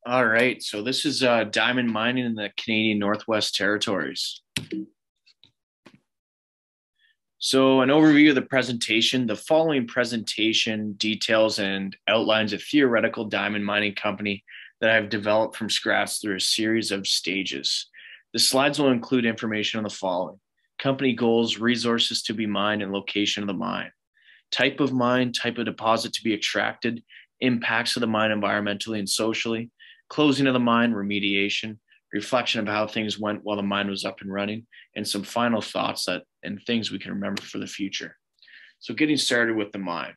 All right, so this is diamond mining in the Canadian Northwest Territories. So, an overview of the presentation. The following presentation details and outlines a theoretical diamond mining company that I've developed from scratch through a series of stages. The slides will include information on the following: company goals, resources to be mined, and location of the mine, type of mine, type of deposit to be extracted, impacts of the mine environmentally and socially, closing of the mine, remediation, reflection of how things went while the mine was up and running, and some final thoughts that and things we can remember for the future. So getting started with the mine.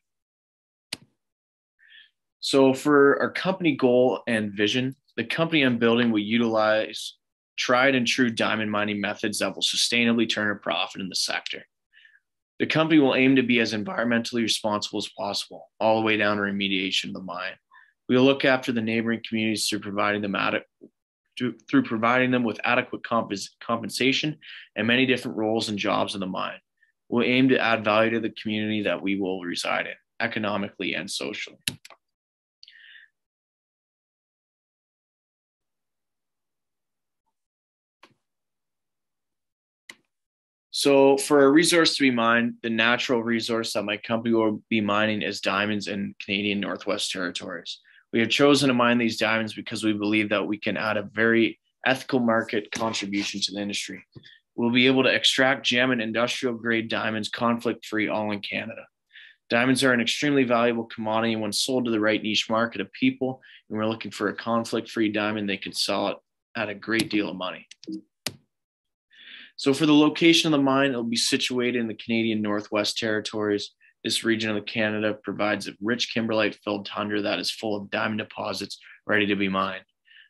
So for our company goal and vision, the company I'm building will utilize tried and true diamond mining methods that will sustainably turn a profit in the sector. The company will aim to be as environmentally responsible as possible, all the way down to remediation of the mine. We will look after the neighboring communities through providing them with adequate compensation and many different roles and jobs in the mine. We'll aim to add value to the community that we will reside in, economically and socially. So for a resource to be mined, the natural resource that my company will be mining is diamonds in Canadian Northwest Territories. We have chosen to mine these diamonds because we believe that we can add a very ethical market contribution to the industry. We'll be able to extract gem and industrial grade diamonds conflict free all in Canada. Diamonds are an extremely valuable commodity when sold to the right niche market of people, and we're looking for a conflict free diamond. They can sell it at a great deal of money. So for the location of the mine, it'll be situated in the Canadian Northwest Territories. This region of Canada provides a rich kimberlite-filled tundra that is full of diamond deposits ready to be mined.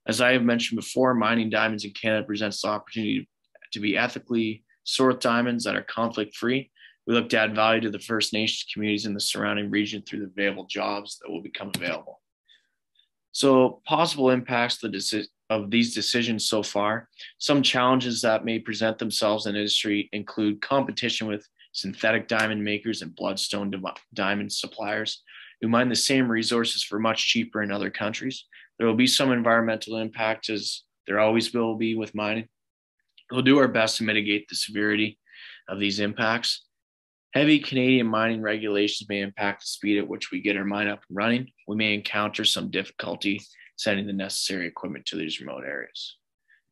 As I have mentioned before, mining diamonds in Canada presents the opportunity to be ethically sourced diamonds that are conflict-free. We look to add value to the First Nations communities in the surrounding region through the available jobs that will become available. So possible impacts of these decisions so far. Some challenges that may present themselves in industry include competition with synthetic diamond makers and bloodstone diamond suppliers who mine the same resources for much cheaper in other countries. There will be some environmental impact, as there always will be with mining. We'll do our best to mitigate the severity of these impacts. Heavy Canadian mining regulations may impact the speed at which we get our mine up and running. We may encounter some difficulty sending the necessary equipment to these remote areas.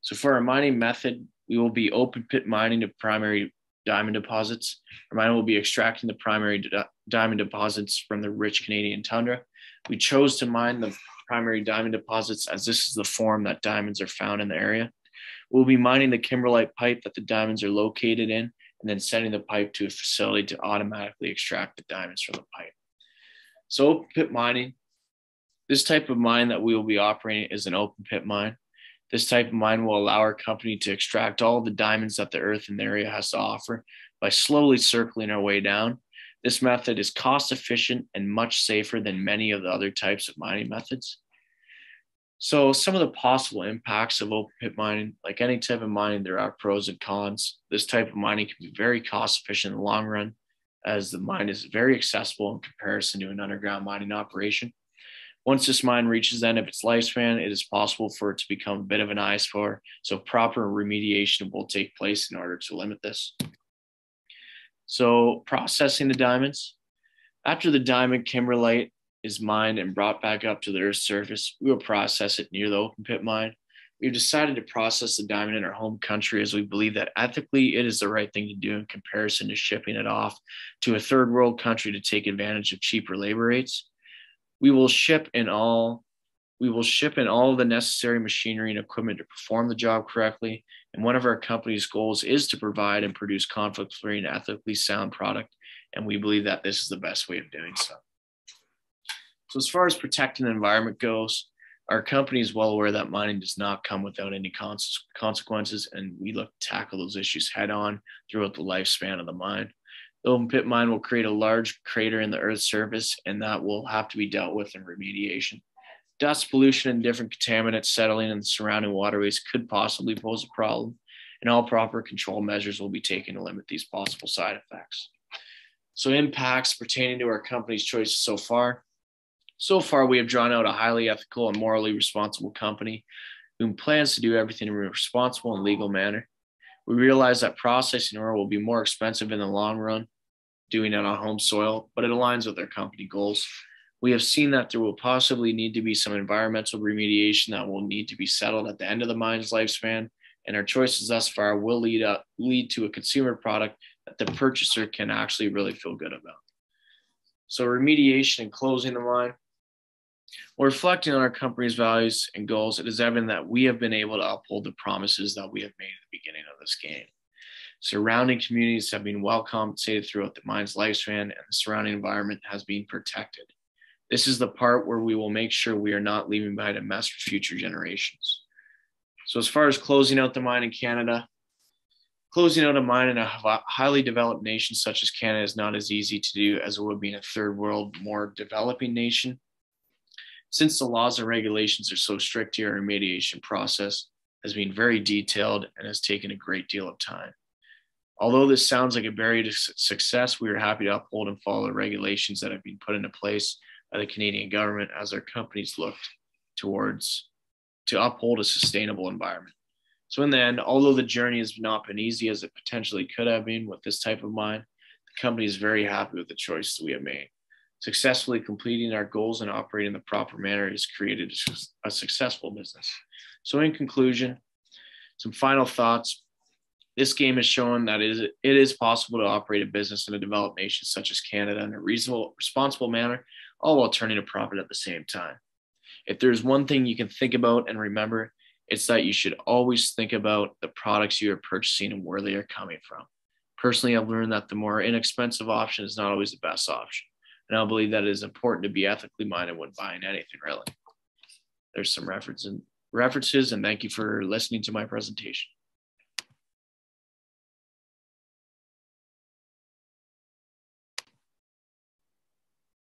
So for our mining method, we will be open pit mining of primary diamond deposits. Our mine will be extracting the primary diamond deposits from the rich Canadian tundra. We chose to mine the primary diamond deposits as this is the form that diamonds are found in the area. We'll be mining the kimberlite pipe that the diamonds are located in, and then sending the pipe to a facility to automatically extract the diamonds from the pipe. So open pit mining, this type of mine that we will be operating is an open pit mine. This type of mine will allow our company to extract all the diamonds that the earth in the area has to offer by slowly circling our way down. This method is cost efficient and much safer than many of the other types of mining methods. So some of the possible impacts of open pit mining, like any type of mining, there are pros and cons. This type of mining can be very cost efficient in the long run, as the mine is very accessible in comparison to an underground mining operation. Once this mine reaches the end of its lifespan, it is possible for it to become a bit of an eyesore, so proper remediation will take place in order to limit this. So processing the diamonds. After the diamond kimberlite is mined and brought back up to the Earth's surface, we will process it near the open pit mine. We've decided to process the diamond in our home country as we believe that ethically it is the right thing to do in comparison to shipping it off to a third world country to take advantage of cheaper labor rates. We will ship in all the necessary machinery and equipment to perform the job correctly. And one of our company's goals is to provide and produce conflict-free and ethically sound product. And we believe that this is the best way of doing so. So as far as protecting the environment goes, our company is well aware that mining does not come without any consequences, and we look to tackle those issues head on throughout the lifespan of the mine. The open pit mine will create a large crater in the Earth's surface, and that will have to be dealt with in remediation. Dust pollution and different contaminants settling in the surrounding waterways could possibly pose a problem, and all proper control measures will be taken to limit these possible side effects. So impacts pertaining to our company's choices so far. So far, we have drawn out a highly ethical and morally responsible company who plans to do everything in a responsible and legal manner. We realize that processing ore will be more expensive in the long run, doing it on home soil, but it aligns with our company goals. We have seen that there will possibly need to be some environmental remediation that will need to be settled at the end of the mine's lifespan, and our choices thus far will lead to a consumer product that the purchaser can actually really feel good about. So remediation and closing the mine. While reflecting on our company's values and goals, it is evident that we have been able to uphold the promises that we have made at the beginning of this game. Surrounding communities have been well compensated throughout the mine's lifespan, and the surrounding environment has been protected. This is the part where we will make sure we are not leaving behind a mess for future generations. So as far as closing out the mine in Canada, closing out a mine in a highly developed nation such as Canada is not as easy to do as it would be in a third world, more developing nation. Since the laws and regulations are so strict here, our remediation process has been very detailed and has taken a great deal of time. Although this sounds like a barrier to success, we are happy to uphold and follow the regulations that have been put into place by the Canadian government as our companies look towards to uphold a sustainable environment. So in the end, although the journey has not been easy as it potentially could have been with this type of mine, the company is very happy with the choices we have made. Successfully completing our goals and operating in the proper manner has created a successful business. So in conclusion, some final thoughts. This game has shown that it is possible to operate a business in a developed nation such as Canada in a reasonable, responsible manner, all while turning a profit at the same time. If there's one thing you can think about and remember, it's that you should always think about the products you are purchasing and where they are coming from. Personally, I've learned that the more inexpensive option is not always the best option. And I believe that it is important to be ethically minded when buying anything, really. There's some references, and thank you for listening to my presentation.